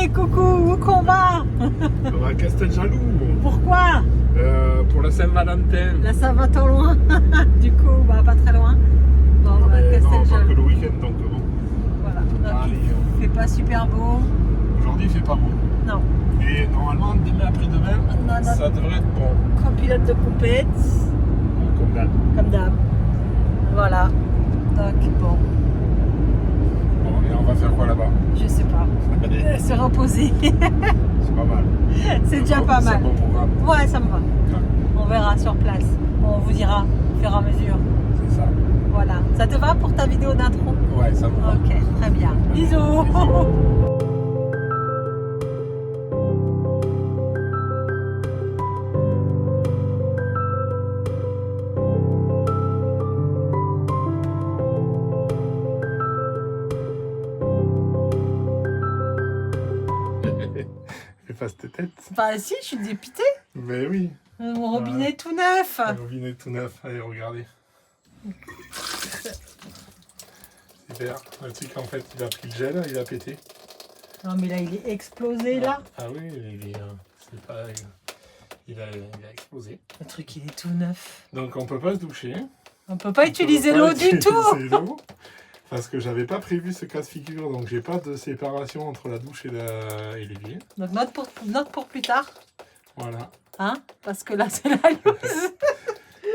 Hey, coucou, où qu'on va? On va à Casteljaloux. Pourquoi? Pour la Saint-Valentin. Là, ça va tant loin. Du coup, bah, pas très loin. Bon, on va à Non, pas que Casteljaloux. le week-end, donc bon. Voilà. Donc, Allez, il fait pas super beau. aujourd'hui, il fait pas beau. Non. Mais normalement, demain après-demain, Non. ça devrait être bon. Copilote de compète. Comme d'hab. Comme d'hab. Voilà. Donc, bon, Bon, et on va faire quoi là-bas? je sais pas. Se reposer. C'est pas mal. C'est déjà pas C'est un mal. bon programme. Ouais, ça me va. Ouais, On verra sur place. On vous dira au fur et à mesure. c'est ça. Voilà. Ça te va pour ta vidéo d'intro? Ouais, ça me va. Ok, très bien. Bisous. Fais pas cette tête. Bah si, je suis dépitée. Mais oui. Mon robinet est tout neuf. Le robinet tout neuf. Allez, regardez. Super. Le truc, en fait, il a pris le gel, il a pété. Non mais là, il est explosé là. Ah oui, il est, c'est pas, il a explosé. Le truc, il est tout neuf. Donc on peut pas se doucher. On peut pas utiliser On peut pas l'eau du tout. utiliser l'eau, parce que j'avais pas prévu ce cas de figure, donc j'ai pas de séparation entre la douche et l'évier. Donc note pour plus tard. Voilà. Hein? Parce que là, c'est la loose.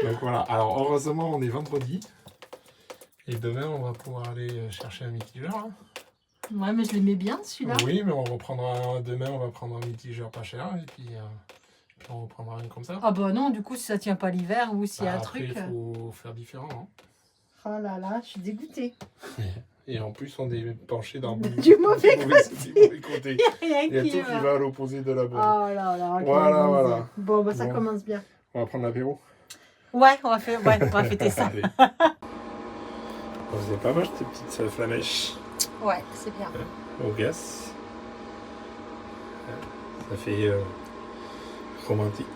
Donc voilà. Alors heureusement, on est vendredi. Et demain, on va pouvoir aller chercher un mitigeur. Hein. Ouais, mais je l'aimais bien celui-là. Oui, mais on reprendra demain, on va prendre un mitigeur pas cher et puis on reprendra un comme ça. Ah bah non, du coup, si ça tient pas l'hiver ou s'il y a un Après, truc. il faut faire différent. Hein. Oh là là, je suis dégoûtée. Et en plus, on est penché dans Du mauvais côté. Il y a Il y a qui tout qui va à l'opposé de la bonne. Oh là là. Voilà. Bon, bah ça Bon. commence bien. On va prendre l'apéro. Ouais, on va fêter ça. Allez. C'est pas mal cette petite flamèche Ouais, c'est bien. au gaz. Ça fait romantique.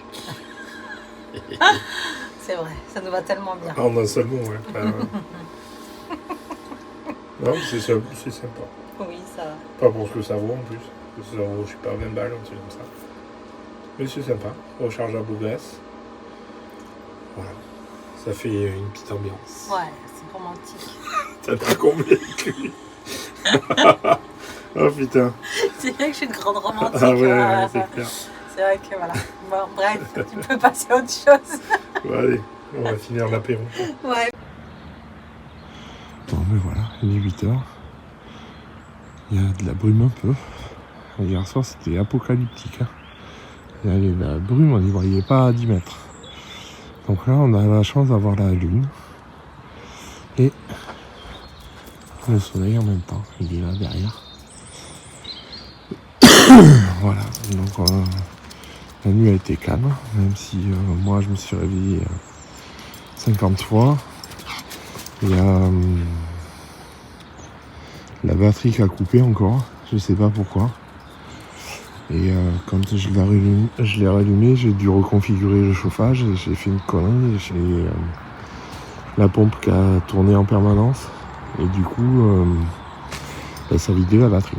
C'est vrai, ça nous va tellement bien. En un seul mot, ouais. Non, c'est sympa. Oui, ça va. Pas pour ce que ça vaut en plus. Parce que ça vaut, je sais pas, 20 balles, un truc comme ça. Mais c'est sympa. Rechargeable au gaz. Voilà. Ça fait une petite ambiance. Ouais, c'est romantique. T'as pas convaincu. Oh putain. C'est vrai que je suis une grande romantique. Ah ouais, c'est clair. C'est vrai que voilà. Bon, bref, tu peux passer à autre chose. Bon, allez, on va finir l'apéro. Ouais. Bon, mais voilà, il est 8h. Il y a de la brume un peu. Hier soir, c'était apocalyptique. Hein. Il y avait de la brume, on n'y voyait pas à 10 mètres. Donc là, on a la chance d'avoir la lune. Et le soleil en même temps. Il est là derrière. Voilà, donc la nuit a été calme, même si moi je me suis réveillé 50 fois. Il y a la batterie qui a coupé encore, je sais pas pourquoi. Et quand je l'ai rallumé, j'ai dû reconfigurer le chauffage et j'ai fait une connerie. J'ai la pompe qui a tourné en permanence et du coup ça a vidé la batterie.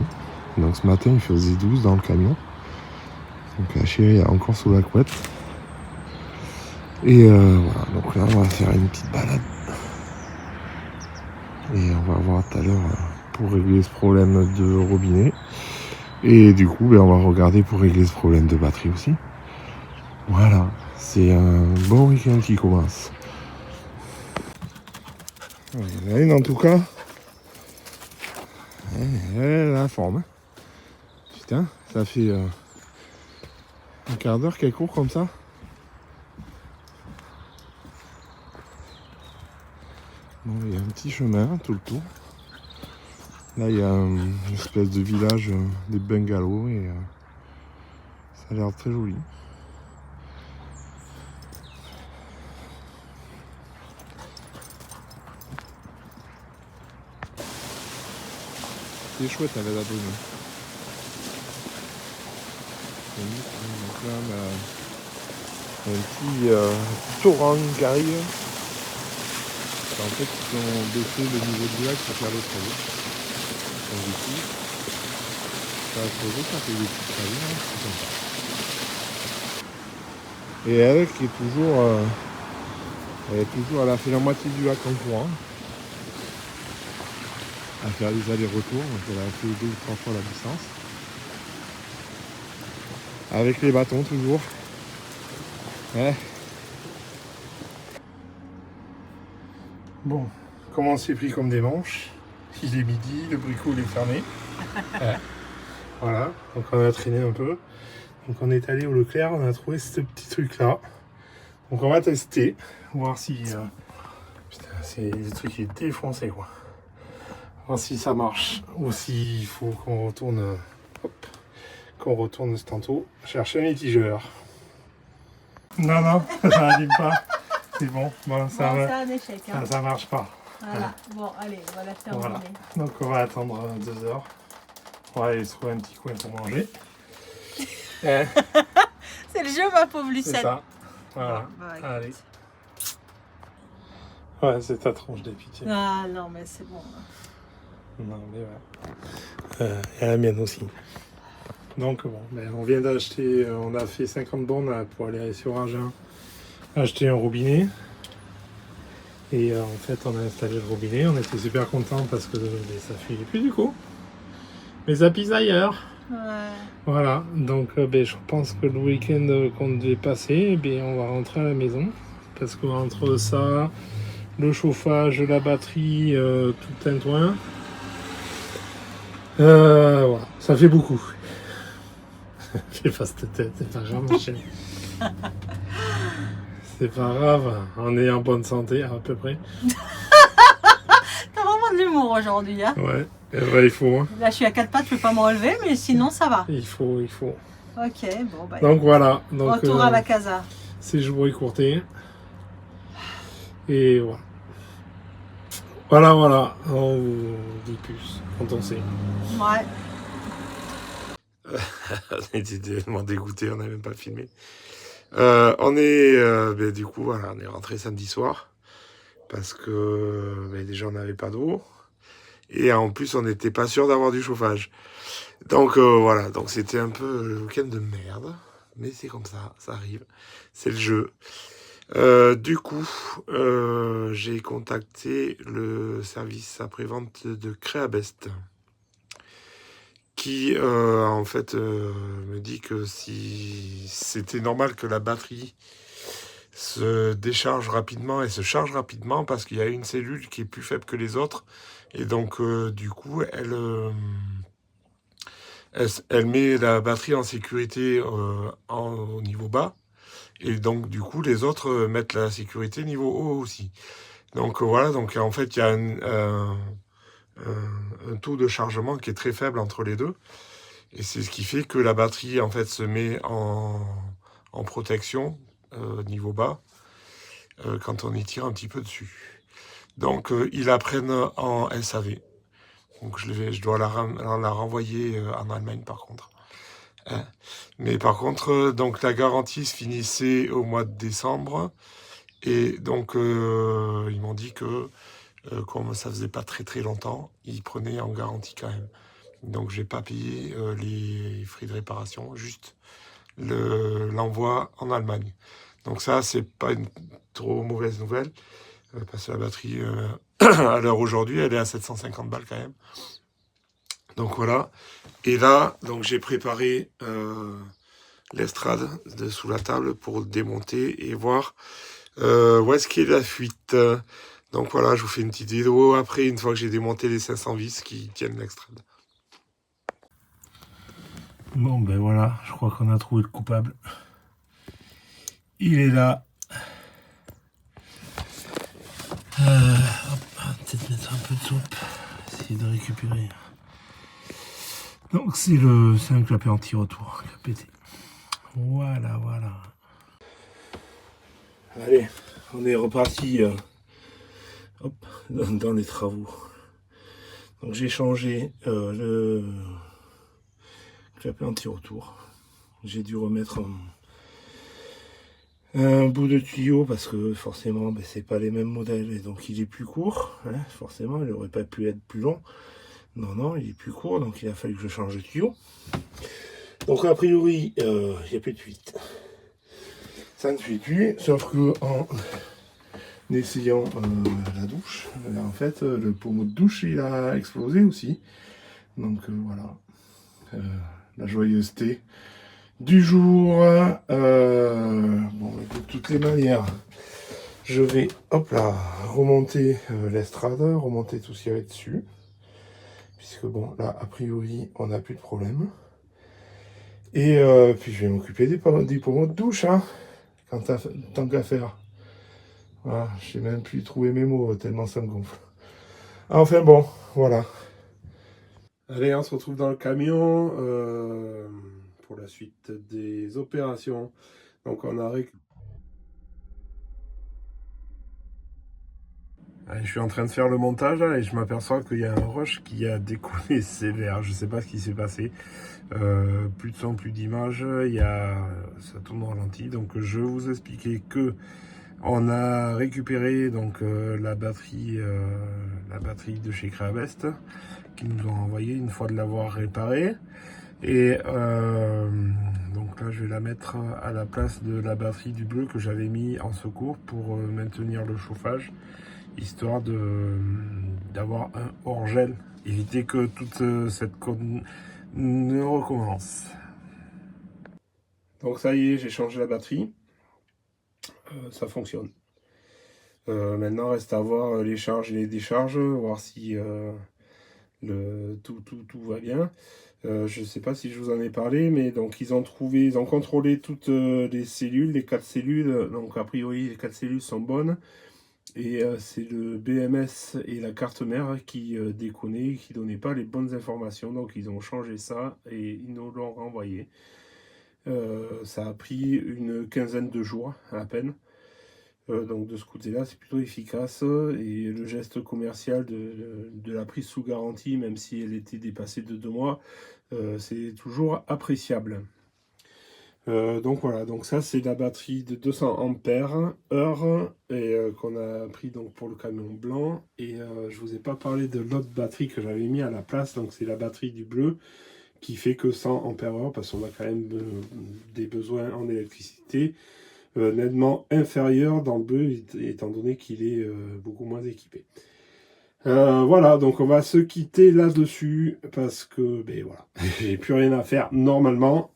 Donc ce matin il faisait 12 dans le camion. Donc la chérie est encore sous la couette. Et voilà, donc là on va faire une petite balade. Et on va voir tout à l'heure pour régler ce problème de robinet. Et du coup on va regarder pour régler ce problème de batterie aussi. Voilà, c'est un bon week-end qui commence. Il y en a une en tout cas. Elle a la forme. Putain, ça fait un quart d'heure qu'elle court comme ça. Bon, il y a un petit chemin tout le tour. Là, il y a une espèce de village des bungalows et ça a l'air très joli. C'est chouette avec la brume. Donc là, on a un petit torrent qui arrive. En fait, ils ont baissé le niveau du lac pour faire les travaux. Donc du coup, ça a creusé, ça fait des petites pralines, hein, c'est sympa. Et elle qui est toujours, elle a fait la moitié du lac en courant, à faire les allers-retours, donc elle a fait 2 ou 3 fois la distance. Avec les bâtons toujours. Ouais. Bon, comment on s'est pris comme des manches. Il est midi, le bricot est fermé. Ouais. Voilà, donc on a traîné un peu. Donc on est allé au Leclerc, on a trouvé ce petit truc là. Donc on va tester, voir si... Putain, c'est le truc qui est défoncé quoi. Voir si ça marche ou s'il faut qu'on retourne... Hop, qu'on retourne ce tantôt chercher un mitigeur. Non, non, ça n'arrive pas. C'est bon, bon, ça, bon, c'est un échec. Hein. Ça marche pas. Voilà, bon, allez, on va la terminer. Voilà. Donc on va attendre 2 heures. On va aller trouver un petit coin pour manger. C'est le jeu, ma pauvre C'est Lucette. ça. Voilà. Bah, allez. Ouais, c'est ta tronche des pitiés. Ah non, mais c'est bon. Non, mais ouais. Et la mienne aussi. Donc bon, ben, on vient d'acheter, on a fait 50 bornes là, pour aller sur Agen, acheter un robinet. Et en fait, on a installé le robinet, on était super contents parce que ça filait plus du coup. Mais ça pisse ailleurs. Ouais. Voilà, donc je pense que le week-end qu'on devait passer, on va rentrer à la maison. Parce qu'entre ça, le chauffage, la batterie, tout un toin. Voilà, ça fait beaucoup. Fais pas cette tête, c'est pas grave ma chérie. C'est pas grave, on est en bonne santé à peu près. T'as vraiment de l'humour aujourd'hui. Hein. Ouais, il faut. Hein. Là, je suis à 4 pattes, je peux pas me relever, mais sinon, ça va. Il faut. Ok, bon, bah. Donc voilà. Donc, retour à la casa. Séjour écourté. Et voilà. Voilà. On vous dit plus quand on sait. Ouais. On était tellement dégoûtés, on n'a même pas filmé. On est du coup voilà, on est rentré samedi soir parce que déjà on n'avait pas d'eau et en plus on n'était pas sûr d'avoir du chauffage. Donc voilà, donc c'était un peu le week-end de merde, mais c'est comme ça arrive, c'est le jeu. Du coup, j'ai contacté le service après-vente de Créabest qui en fait me dit que si c'était normal que la batterie se décharge rapidement et se charge rapidement parce qu'il y a une cellule qui est plus faible que les autres et donc du coup elle met la batterie en sécurité au niveau bas et donc du coup les autres mettent la sécurité niveau haut aussi. Donc voilà, donc en fait il y a un taux de chargement qui est très faible entre les deux et c'est ce qui fait que la batterie en fait se met en protection niveau bas quand on y tire un petit peu dessus. Donc ils la prennent en SAV, donc je dois la renvoyer en Allemagne par contre. Mais par contre donc la garantie se finissait au mois de décembre et donc ils m'ont dit que comme ça faisait pas très longtemps, ils prenaient en garantie quand même. Donc j'ai pas payé les frais de réparation, juste l'envoi en Allemagne. Donc ça c'est pas une trop mauvaise nouvelle parce que la batterie à l'heure aujourd'hui elle est à 750 balles quand même. Donc voilà. Et là donc j'ai préparé l'estrade sous la table pour le démonter et voir où est-ce qu'est la fuite. Donc voilà, je vous fais une petite vidéo après, une fois que j'ai démonté les 500 vis qui tiennent l'extrade. Bon ben voilà, je crois qu'on a trouvé le coupable. Il est là. Peut-être mettre un peu de soupe, essayer de récupérer. Donc c'est un clapet anti-retour qui a pété. Voilà. Allez, on est reparti. Dans les travaux. Donc j'ai changé le clapet anti-retour. J'ai dû remettre un bout de tuyau parce que forcément c'est pas les mêmes modèles et donc il est plus court. Hein, forcément il aurait pas pu être plus long. Non, il est plus court, donc il a fallu que je change de tuyau. Donc a priori, il n'y a plus de fuite. Ça ne fuit plus, sauf que en essayant la douche, en fait, le pommeau de douche, il a explosé aussi. Donc voilà, la joyeuseté du jour. Bon, de toutes les manières, je vais, hop là, remonter l'estrade, remonter tout ce qu'il y avait dessus. Puisque bon, là, a priori, on n'a plus de problème. Et puis, je vais m'occuper des pommeaux de douche, hein, tant qu'à faire. Voilà, je n'ai même plus trouvé mes mots, tellement ça me gonfle. Enfin bon, voilà. Allez, on se retrouve dans le camion pour la suite des opérations. Donc on a je suis en train de faire le montage là, et je m'aperçois qu'il y a un rush qui a décollé sévère. Je sais pas ce qui s'est passé. Plus de son, plus d'image. Ça tourne au ralenti. Donc je vais vous expliquer que on a récupéré donc la batterie de chez Creabest qui nous ont envoyé une fois de l'avoir réparée. Et donc là, je vais la mettre à la place de la batterie du bleu que j'avais mis en secours pour maintenir le chauffage, histoire d'avoir un hors-gel, éviter que toute cette code ne recommence. Donc ça y est, j'ai changé la batterie, ça fonctionne. Maintenant, reste à voir les charges et les décharges, voir si tout va bien. Je ne sais pas si je vous en ai parlé, mais donc ils ont contrôlé toutes les cellules, les 4 cellules. Donc a priori, les 4 cellules sont bonnes. Et c'est le BMS et la carte mère qui déconnaient, qui ne donnaient pas les bonnes informations. Donc ils ont changé ça et ils nous l'ont renvoyé. Ça a pris une quinzaine de jours à peine. Donc de ce côté-là, c'est plutôt efficace. Et le geste commercial de la prise sous garantie, même si elle était dépassée de 2 mois, c'est toujours appréciable. Donc voilà, donc ça c'est la batterie de 200 ampères heure et qu'on a pris donc pour le camion blanc. Et je vous ai pas parlé de l'autre batterie que j'avais mis à la place, donc c'est la batterie du bleu qui fait que 100 ampères heure parce qu'on a quand même des besoins en électricité nettement inférieurs dans le bleu étant donné qu'il est beaucoup moins équipé. Voilà, donc on va se quitter là-dessus parce que ben voilà, j'ai plus rien à faire normalement.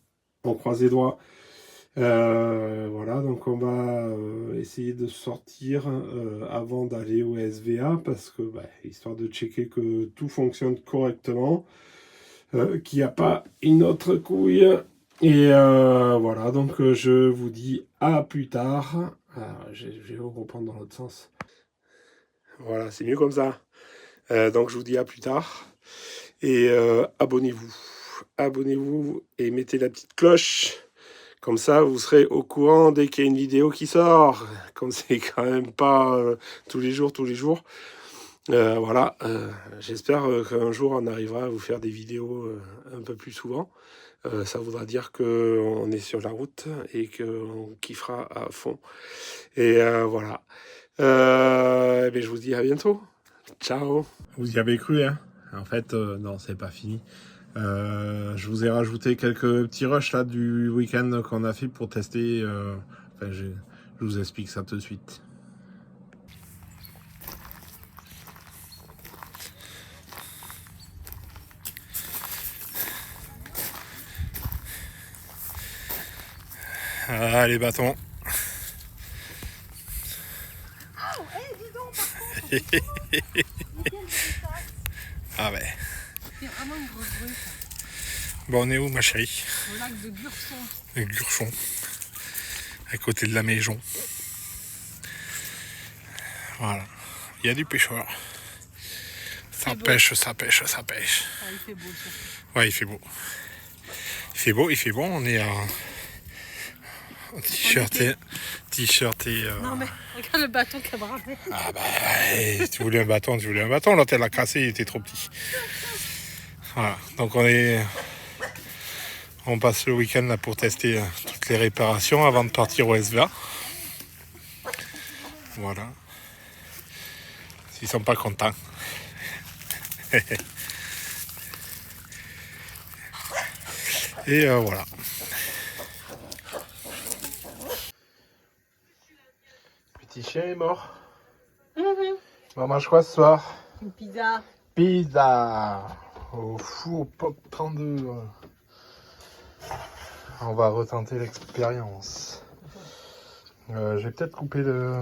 On croise les doigts. Voilà, donc on va essayer de sortir avant d'aller au SVA parce que, histoire de checker que tout fonctionne correctement, qu'il n'y a pas une autre couille. Et voilà, donc je vous dis à plus tard. Je vais reprendre dans l'autre sens. Voilà, c'est mieux comme ça. Donc je vous dis à plus tard. Et abonnez-vous. Abonnez-vous et mettez la petite cloche. Comme ça, vous serez au courant dès qu'il y a une vidéo qui sort. Comme c'est quand même pas tous les jours. Voilà. J'espère qu'un jour, on arrivera à vous faire des vidéos un peu plus souvent. Ça voudra dire qu'on est sur la route et qu'on kiffera à fond. Et voilà. Je vous dis à bientôt. Ciao. Vous y avez cru, hein? En fait, non, c'est pas fini. Je vous ai rajouté quelques petits rushs là du week-end qu'on a fait pour tester. Je vous explique ça tout de suite. Ah, les bâtons. Oh, dis donc, par contre. Ah ouais. C'est vraiment une grosse bruit, ça. Bon, on est où, ma chérie? Au lac de Gurson. Le Gurchon. À côté de la maison. Voilà. Il y a du pêcheur. Ça pêche. Ah, il fait beau, ça. Ouais, il fait beau. Il fait beau. On est en t-shirt et Non, mais regarde le bâton qu'elle a ramené. Ah tu voulais un bâton. Là, elle l'a cassé, il était trop petit. Voilà. Donc on passe le week-end là pour tester toutes les réparations avant de partir au SVA. Voilà. S'ils sont pas contents. Et voilà. Petit chien est mort. On mange quoi ce soir? Une pizza. Pizza au four pop 32. On va retenter l'expérience. Je vais peut-être couper le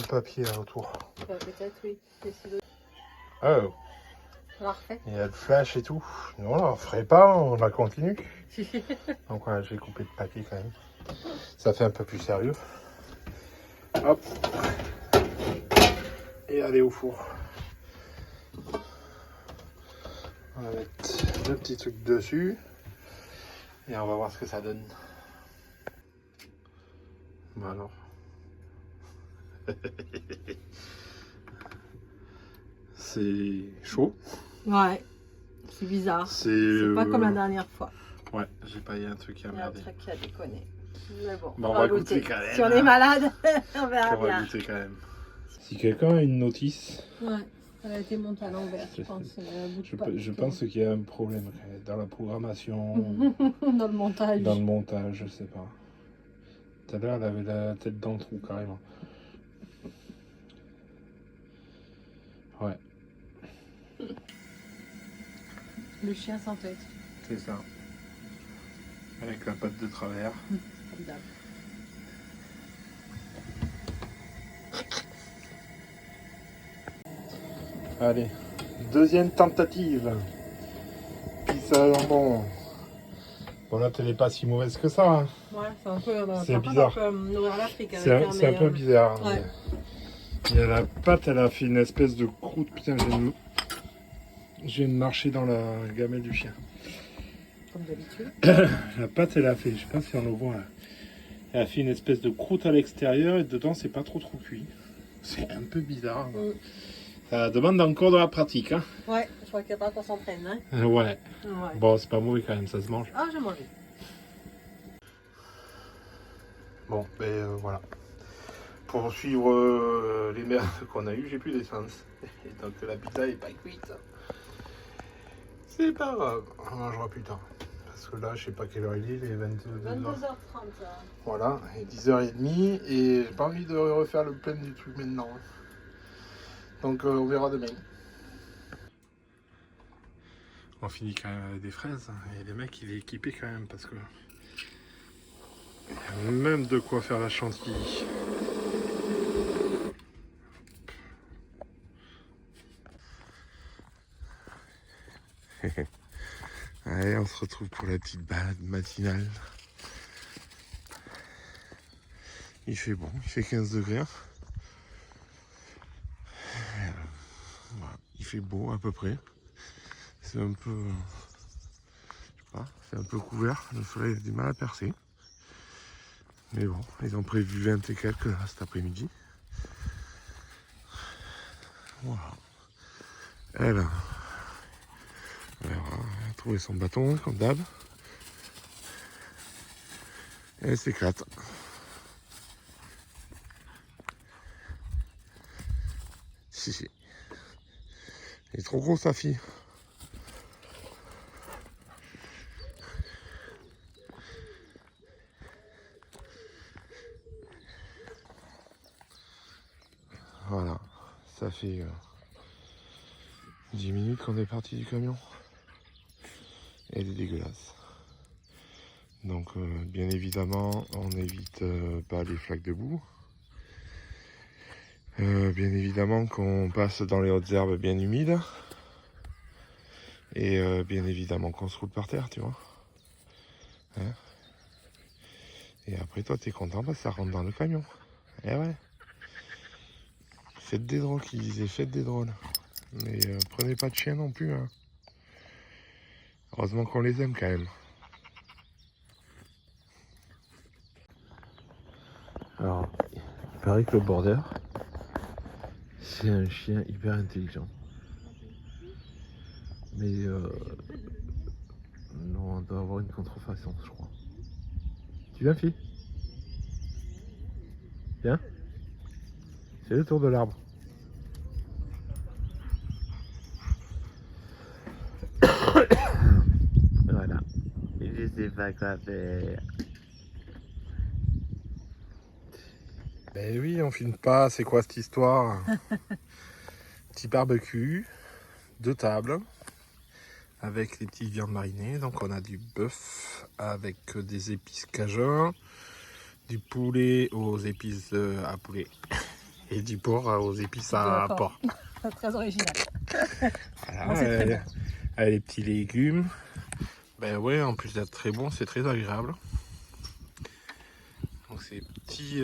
papier là autour. Bah, peut-être oui. Oh, On la refait. il y a le flash et tout. Non, on la ferait pas, on la continue. Donc voilà, j'ai coupé le papier quand même. Ça fait un peu plus sérieux. Hop. Et aller au four. On va mettre le petit truc dessus. Et on va voir ce que ça donne. Bah alors. C'est chaud. Ouais. C'est bizarre. C'est pas comme la dernière fois. Ouais, j'ai pas eu un truc qui a Il y a un merdé. truc qui a déconné. Mais bon, Bon, on va goûter quand même. Si on est malade, on verra On va bien. goûter quand même. Si quelqu'un a une notice, Ouais, elle a été montée à l'envers, je pense. je pense qu'il y a un problème dans la programmation, Dans le montage. dans le montage, je sais pas. Tout à l'heure, elle avait la tête dans le trou carrément. Ouais. Le chien sans tête. C'est ça. Avec la patte de travers. Formidable. Allez, deuxième tentative. Pizza jambon. Bon là, elle n'est pas si mauvaise que ça. Hein. Ouais, c'est un peu. C'est bizarre. Nourrir l'Afrique. C'est un peu bizarre. Ouais. Il y a la pâte, elle a fait une espèce de croûte. Putain, je viens de marcher dans la gamelle du chien. Comme d'habitude. La pâte, elle a fait, je sais pas si on le voit là. Elle a fait une espèce de croûte à l'extérieur et dedans, c'est pas trop cuit. C'est un peu bizarre. Ça demande encore de la pratique. Hein. Ouais, je crois qu'il y a pas qu'on s'entraîne. Hein. Ouais. Ouais. Bon, c'est pas mauvais quand même, ça se mange. Ah, j'ai mangé. Bon, ben voilà. Pour suivre les merdes qu'on a eues, j'ai plus d'essence. Et donc la pizza est pas cuite. C'est pas grave, on mangera plus tard. Parce que là, je sais pas quelle heure il est, les 22h. 22h30. Voilà, et 10h30, et j'ai pas envie de refaire le plein du truc maintenant. Donc on verra demain. On finit quand même avec des fraises, et les mecs il est équipé quand même parce que il y a même de quoi faire la chantilly. Allez, on se retrouve pour la petite balade matinale. Il fait bon, il fait 15 degrés. Hein. Voilà, il fait beau à peu près. C'est un peu, je sais pas, c'est un peu couvert. Le soleil a du mal à percer. Mais bon, ils ont prévu 20 et quelques là, cet après-midi. Voilà. Elle a trouvé son bâton comme d'hab. Elle s'éclate. Si. Elle est trop grosse sa fille. Voilà, ça fait 10 minutes qu'on est parti du camion. Elle est dégueulasse. Donc bien évidemment on évite pas les flaques de boue. Bien évidemment qu'on passe dans les hautes herbes bien humides. Et bien évidemment qu'on se roule par terre, tu vois. Hein? Et après toi t'es content parce que ça rentre dans le camion. Eh ouais. Faites des drôles, qui disaient faites des drôles. Mais prenez pas de chien non plus. Hein. Heureusement qu'on les aime quand même. Alors, il paraît que le border, c'est un chien hyper intelligent. Mais non, on doit avoir une contrefaçon, je crois. Tu viens, fille? Viens. C'est le tour de l'arbre. sais pas quoi faire. Ben oui, on filme pas, c'est quoi cette histoire? Petit barbecue, 2 tables, avec les petites viandes marinées. Donc on a du bœuf avec des épices cajun, du poulet aux épices à poulet et du porc aux épices à porc. Très original. Voilà, Bon, c'est très bon. avec les petits légumes. Ben ouais, en plus d'être très bon, c'est très agréable. Donc c'est petit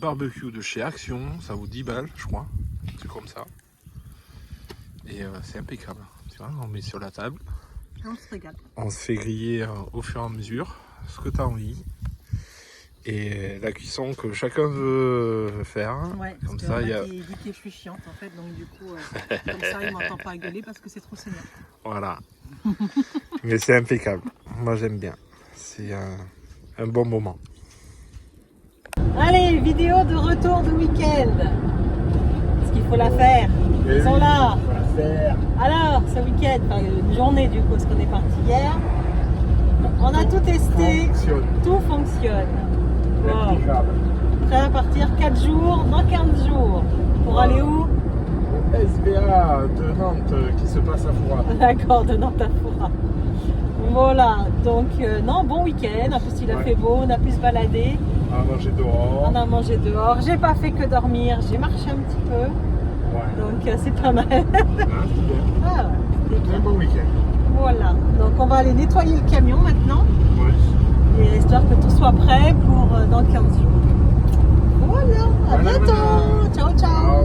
barbecue de chez Action, ça vaut 10 balles je crois, c'est comme ça. Et c'est impeccable, tu vois, on met sur la table. On se régale. On se fait griller au fur et à mesure, ce que tu as envie. Et la cuisson que chacun veut faire. Ouais, Comme parce ça, qu'il il y a... dit que je suis chiante en fait, donc du coup, comme ça, il m'entend pas gueuler parce que c'est trop saignant. Voilà. Mais c'est impeccable. Moi, j'aime bien. C'est un bon moment. Allez, vidéo de retour de week-end. Parce qu'il faut la faire. Ils sont là. Alors, ce week-end, enfin, une journée du coup, parce qu'on est parti hier. On a tout testé. Tout fonctionne. Wow. Prêt à partir 4 jours, dans 15 jours. Pour aller où? SBA de Nantes qui se passe à Foura. D'accord, de Nantes à Foura. Voilà, donc non, bon week-end. En plus, il a fait beau, on a pu se balader. On a mangé dehors. On a mangé dehors. J'ai pas fait que dormir, j'ai marché un petit peu. Ouais. Donc, c'est pas mal. Ah, C'était un bon week-end. voilà, donc on va aller nettoyer le camion maintenant. Ouais. Et histoire que tout soit prêt pour dans 15 jours. Voilà, à Voilà, bientôt. Ciao, ciao.